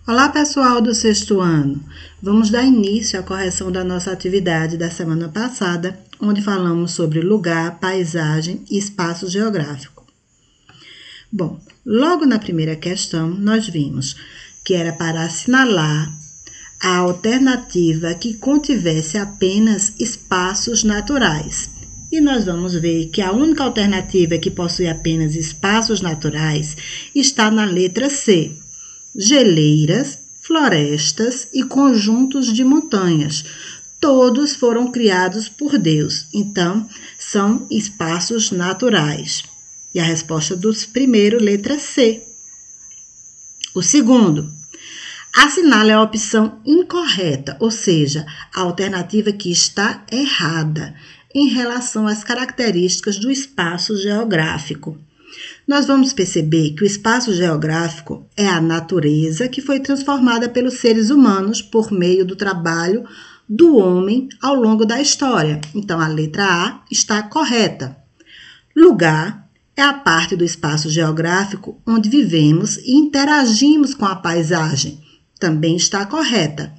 Olá, pessoal do sexto ano. Vamos dar início à correção da nossa atividade da semana passada, onde falamos sobre lugar, paisagem e espaço geográfico. Bom, logo na primeira questão, nós vimos que era para assinalar a alternativa que contivesse apenas espaços naturais. E nós vamos ver que a única alternativa que possui apenas espaços naturais está na letra C. Geleiras, florestas e conjuntos de montanhas. Todos foram criados por Deus, então são espaços naturais. E a resposta do primeiro, letra C. O segundo, assinale a opção incorreta, ou seja, a alternativa que está errada em relação às características do espaço geográfico. Nós vamos perceber que o espaço geográfico é a natureza que foi transformada pelos seres humanos por meio do trabalho do homem ao longo da história. Então, a letra A está correta. Lugar é a parte do espaço geográfico onde vivemos e interagimos com a paisagem. Também está correta.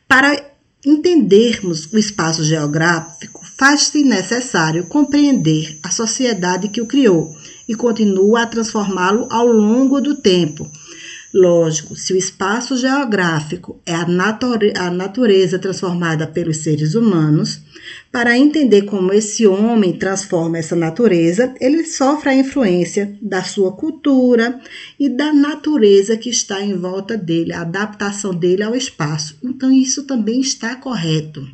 Para entendermos o espaço geográfico, faz-se necessário compreender a sociedade que o criou e continua a transformá-lo ao longo do tempo. Lógico, se o espaço geográfico é a natureza transformada pelos seres humanos, para entender como esse homem transforma essa natureza, ele sofre a influência da sua cultura e da natureza que está em volta dele, a adaptação dele ao espaço. Então, isso também está correto.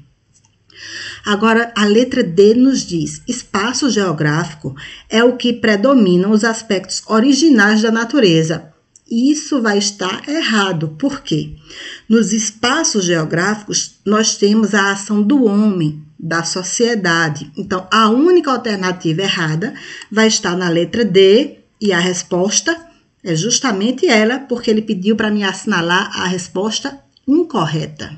Agora, a letra D nos diz: espaço geográfico é o que predominam os aspectos originais da natureza. Isso vai estar errado. Por quê? Nos espaços geográficos, nós temos a ação do homem, da sociedade. Então, a única alternativa errada vai estar na letra D e a resposta é justamente ela, porque ele pediu para me assinalar a resposta incorreta.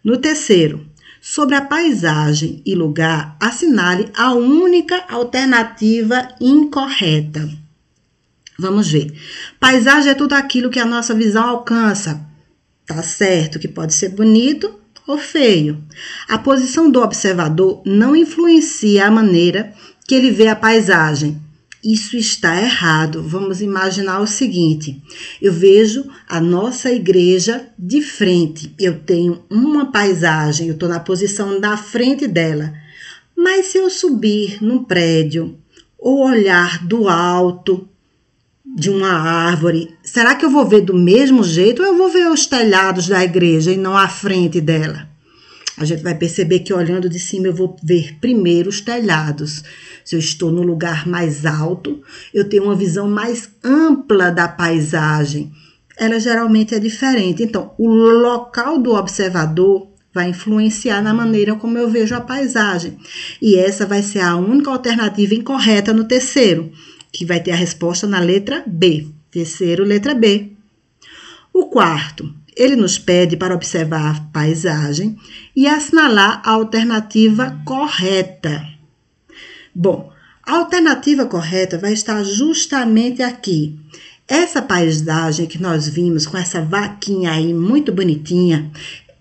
No terceiro, sobre a paisagem e lugar, assinale a única alternativa incorreta. Vamos ver. Paisagem é tudo aquilo que a nossa visão alcança. Tá certo que pode ser bonito ou feio. A posição do observador não influencia a maneira que ele vê a paisagem. Isso está errado. Vamos imaginar o seguinte: eu vejo a nossa igreja de frente. Eu tenho uma paisagem, eu estou na posição da frente dela. Mas se eu subir num prédio ou olhar do alto de uma árvore, será que eu vou ver do mesmo jeito ou eu vou ver os telhados da igreja e não a frente dela? A gente vai perceber que olhando de cima eu vou ver primeiro os telhados. Se eu estou no lugar mais alto, eu tenho uma visão mais ampla da paisagem. Ela geralmente é diferente. Então, o local do observador vai influenciar na maneira como eu vejo a paisagem. E essa vai ser a única alternativa incorreta no terceiro, que vai ter a resposta na letra B. Terceiro, letra B. O quarto, ele nos pede para observar a paisagem e assinalar a alternativa correta. Bom, a alternativa correta vai estar justamente aqui. Essa paisagem que nós vimos com essa vaquinha aí muito bonitinha,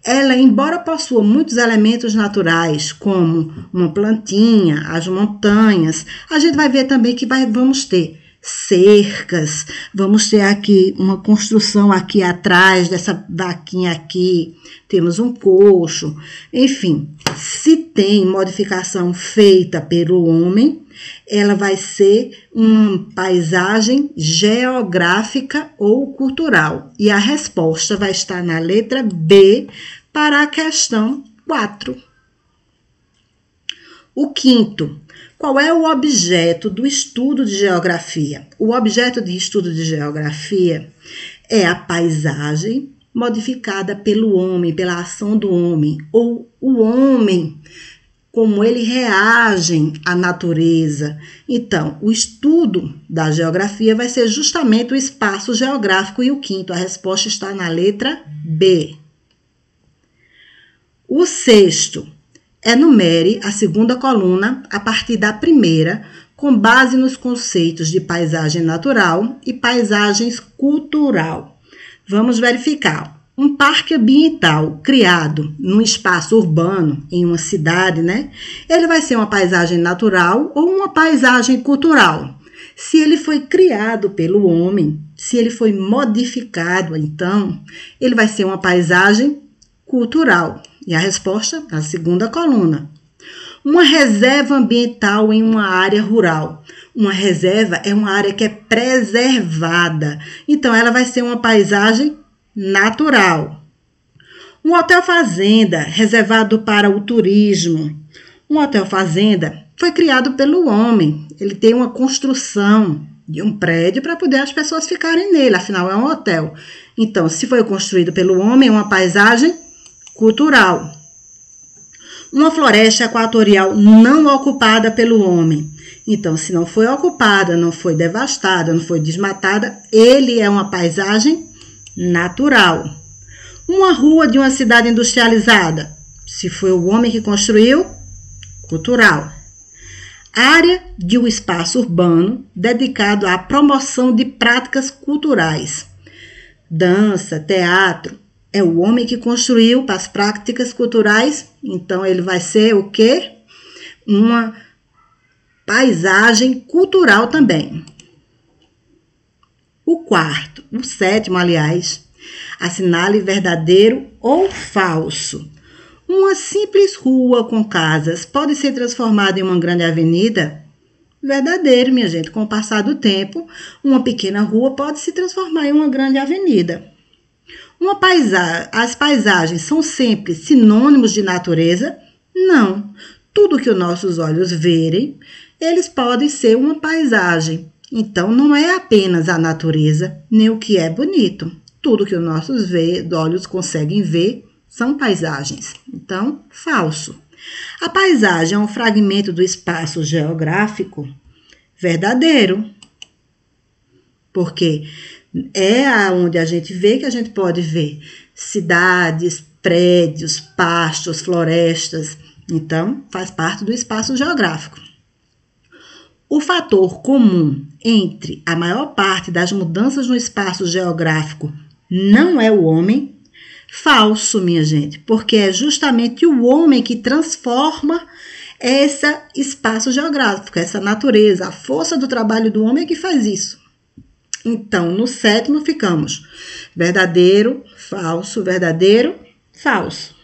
ela, embora possua muitos elementos naturais, como uma plantinha, as montanhas, a gente vai ver também que vamos ter cercas, vamos ter aqui uma construção aqui atrás dessa vaquinha aqui, temos um coxo, enfim, se tem modificação feita pelo homem, ela vai ser uma paisagem geográfica ou cultural. E a resposta vai estar na letra B para a questão 4. O quinto, qual é o objeto do estudo de geografia? O objeto de estudo de geografia é a paisagem modificada pelo homem, pela ação do homem, ou o homem, como ele reage à natureza. Então, o estudo da geografia vai ser justamente o espaço geográfico. E o quinto, a resposta está na letra B. O sexto, enumere a segunda coluna a partir da primeira, com base nos conceitos de paisagem natural e paisagens cultural. Vamos verificar. Um parque ambiental criado num espaço urbano, em uma cidade, né? Ele vai ser uma paisagem natural ou uma paisagem cultural. Se ele foi criado pelo homem, se ele foi modificado, então, ele vai ser uma paisagem cultural. E a resposta, a segunda coluna. Uma reserva ambiental em uma área rural. Uma reserva é uma área que é preservada. Então, ela vai ser uma paisagem natural. Um hotel-fazenda reservado para o turismo. Um hotel-fazenda foi criado pelo homem. Ele tem uma construção de um prédio para poder as pessoas ficarem nele, afinal é um hotel. Então, se foi construído pelo homem, é uma paisagem cultural. Uma floresta equatorial não ocupada pelo homem. Então, se não foi ocupada, não foi devastada, não foi desmatada, ele é uma paisagem natural. Uma rua de uma cidade industrializada. Se foi o homem que construiu, cultural. Área de um espaço urbano dedicado à promoção de práticas culturais. Dança, teatro. É o homem que construiu para as práticas culturais, então ele vai ser o quê? Uma paisagem cultural também. O sétimo, aliás, assinale verdadeiro ou falso. Uma simples rua com casas pode ser transformada em uma grande avenida? Verdadeiro, minha gente. Com o passar do tempo, uma pequena rua pode se transformar em uma grande avenida. As paisagens são sempre sinônimos de natureza? Não. Tudo que os nossos olhos verem, eles podem ser uma paisagem. Então, não é apenas a natureza, nem o que é bonito. Tudo que os nossos olhos conseguem ver são paisagens. Então, falso. A paisagem é um fragmento do espaço geográfico? Verdadeiro. Porque é onde a gente vê que a gente pode ver cidades, prédios, pastos, florestas. Então, faz parte do espaço geográfico. O fator comum entre a maior parte das mudanças no espaço geográfico não é o homem? Falso, minha gente, porque é justamente o homem que transforma esse espaço geográfico, essa natureza. A força do trabalho do homem é que faz isso. Então, no sétimo ficamos verdadeiro, falso, verdadeiro, falso.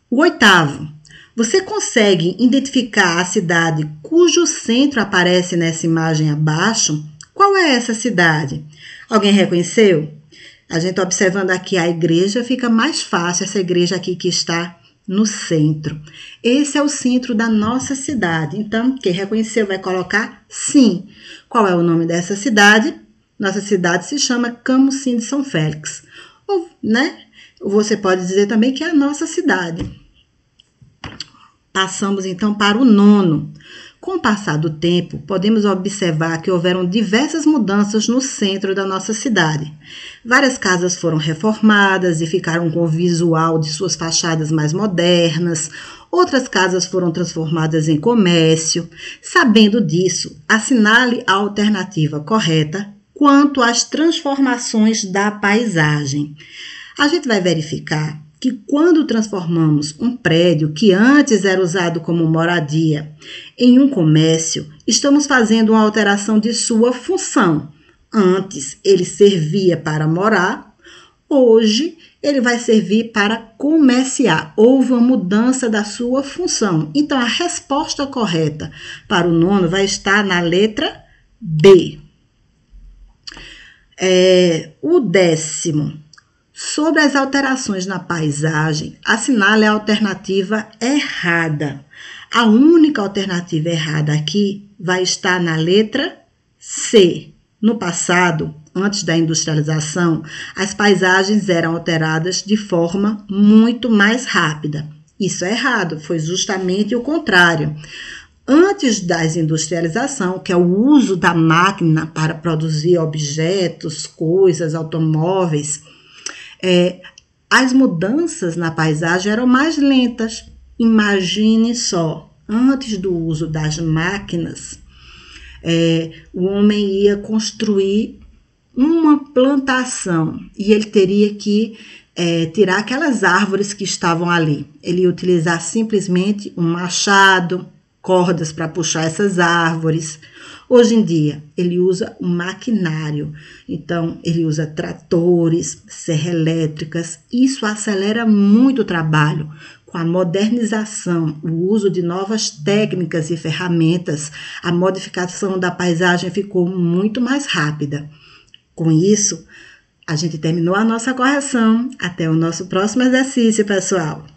O oitavo. Você consegue identificar a cidade cujo centro aparece nessa imagem abaixo? Qual é essa cidade? Alguém reconheceu? A gente observando aqui a igreja, fica mais fácil, essa igreja aqui que está no centro. Esse é o centro da nossa cidade. Então, quem reconheceu vai colocar sim. Qual é o nome dessa cidade? Nossa cidade se chama Camusim de São Félix. Ou, né? Você pode dizer também que é a nossa cidade. Passamos então para o nono. Com o passar do tempo, podemos observar que houveram diversas mudanças no centro da nossa cidade. Várias casas foram reformadas e ficaram com o visual de suas fachadas mais modernas. Outras casas foram transformadas em comércio. Sabendo disso, assinale a alternativa correta quanto às transformações da paisagem. A gente vai verificar que quando transformamos um prédio que antes era usado como moradia em um comércio, estamos fazendo uma alteração de sua função. Antes ele servia para morar, hoje ele vai servir para comerciar. Houve uma mudança da sua função. Então, a resposta correta para o nono vai estar na letra B. O décimo. Sobre as alterações na paisagem, assinale a alternativa errada. A única alternativa errada aqui vai estar na letra C. No passado, antes da industrialização, as paisagens eram alteradas de forma muito mais rápida. Isso é errado, foi justamente o contrário. Antes da industrialização, que é o uso da máquina para produzir objetos, coisas, automóveis, as mudanças na paisagem eram mais lentas. Imagine só, antes do uso das máquinas, o homem ia construir uma plantação e ele teria que tirar aquelas árvores que estavam ali. Ele ia utilizar simplesmente um machado, cordas para puxar essas árvores. Hoje em dia, ele usa um maquinário, então ele usa tratores, serra elétricas. Isso acelera muito o trabalho. Com a modernização, o uso de novas técnicas e ferramentas, a modificação da paisagem ficou muito mais rápida. Com isso, a gente terminou a nossa correção. Até o nosso próximo exercício, pessoal!